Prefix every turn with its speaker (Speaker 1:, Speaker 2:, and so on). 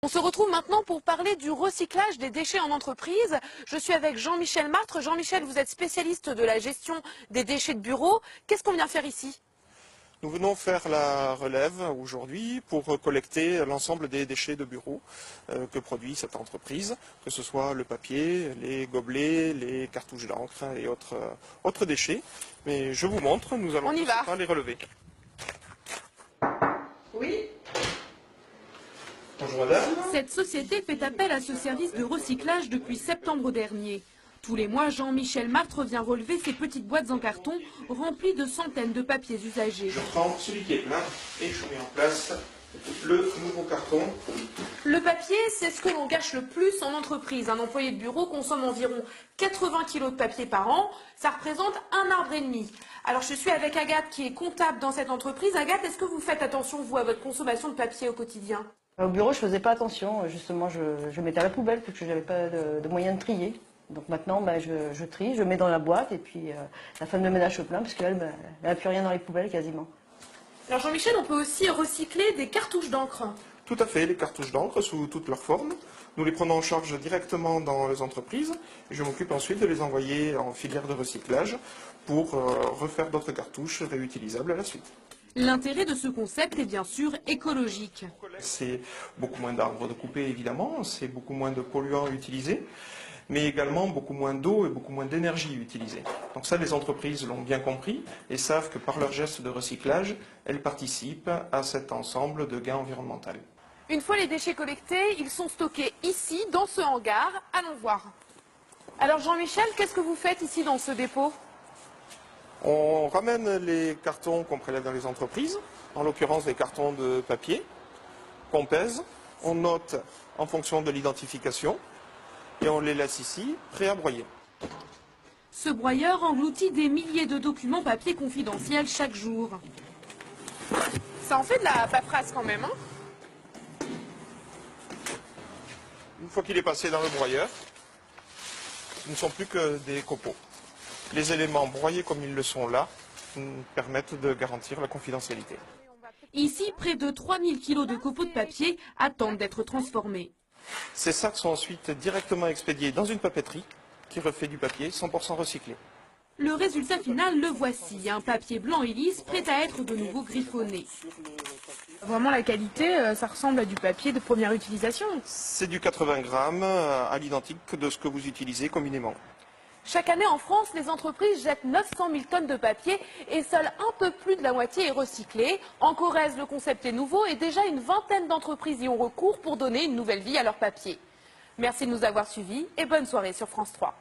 Speaker 1: On se retrouve maintenant pour parler du recyclage des déchets en entreprise. Je suis avec Jean-Michel Martre. Jean-Michel, vous êtes spécialiste de la gestion des déchets de bureau. Qu'est-ce qu'on vient faire ici?
Speaker 2: Nous venons faire la relève aujourd'hui pour collecter l'ensemble des déchets de bureau que produit cette entreprise, que ce soit le papier, les gobelets, les cartouches d'encre et autres déchets. Mais je vous montre, nous allons les relever.
Speaker 1: Oui.
Speaker 2: Bonjour madame.
Speaker 1: Cette société fait appel à ce service de recyclage depuis septembre dernier. Tous les mois, Jean-Michel Martre vient relever ces petites boîtes en carton remplies de centaines de papiers usagés.
Speaker 2: Je prends celui qui est plein et je mets en place le nouveau carton.
Speaker 1: Le papier, c'est ce que l'on gâche le plus en entreprise. Un employé de bureau consomme environ 80 kg de papier par an. Ça représente un arbre et demi. Alors je suis avec Agathe qui est comptable dans cette entreprise. Agathe, est-ce que vous faites attention, vous, à votre consommation de papier au quotidien?
Speaker 3: Au bureau, je faisais pas attention. Justement, je mettais à la poubelle parce que j'avais pas de moyen de trier. Donc maintenant, je trie, je mets dans la boîte et puis la femme de ménage se plaint parce qu'elle n'a plus rien dans les poubelles quasiment.
Speaker 1: Alors Jean-Michel, on peut aussi recycler des cartouches d'encre.
Speaker 2: Tout à fait, les cartouches d'encre sous toutes leurs formes. Nous les prenons en charge directement dans les entreprises et je m'occupe ensuite de les envoyer en filière de recyclage pour refaire d'autres cartouches réutilisables à la suite.
Speaker 1: L'intérêt de ce concept est bien sûr écologique.
Speaker 2: C'est beaucoup moins d'arbres de couper évidemment, c'est beaucoup moins de polluants utilisés, mais également beaucoup moins d'eau et beaucoup moins d'énergie utilisée. Donc ça, les entreprises l'ont bien compris et savent que par leur geste de recyclage, elles participent à cet ensemble de gains environnementaux.
Speaker 1: Une fois les déchets collectés, ils sont stockés ici, dans ce hangar. Allons voir. Alors Jean-Michel, qu'est-ce que vous faites ici dans ce dépôt?
Speaker 2: On ramène les cartons qu'on prélève dans les entreprises, en l'occurrence les cartons de papier, qu'on pèse, on note en fonction de l'identification et on les laisse ici, prêts à broyer.
Speaker 1: Ce broyeur engloutit des milliers de documents papier confidentiels chaque jour. Ça en fait de la paperasse quand même, hein?
Speaker 2: Une fois qu'il est passé dans le broyeur, ce ne sont plus que des copeaux. Les éléments broyés comme ils le sont là permettent de garantir la confidentialité.
Speaker 1: Ici, près de 3000 kg de copeaux de papier attendent d'être transformés.
Speaker 2: Ces sacs sont ensuite directement expédiés dans une papeterie qui refait du papier 100% recyclé.
Speaker 1: Le résultat final, le voici, un papier blanc et lisse prêt à être de nouveau griffonné. Vraiment la qualité, ça ressemble à du papier de première utilisation.
Speaker 2: C'est du 80 grammes à l'identique de ce que vous utilisez communément.
Speaker 1: Chaque année en France, les entreprises jettent 900 000 tonnes de papier et seul un peu plus de la moitié est recyclée. En Corrèze, le concept est nouveau et déjà une vingtaine d'entreprises y ont recours pour donner une nouvelle vie à leur papier. Merci de nous avoir suivis et bonne soirée sur France 3.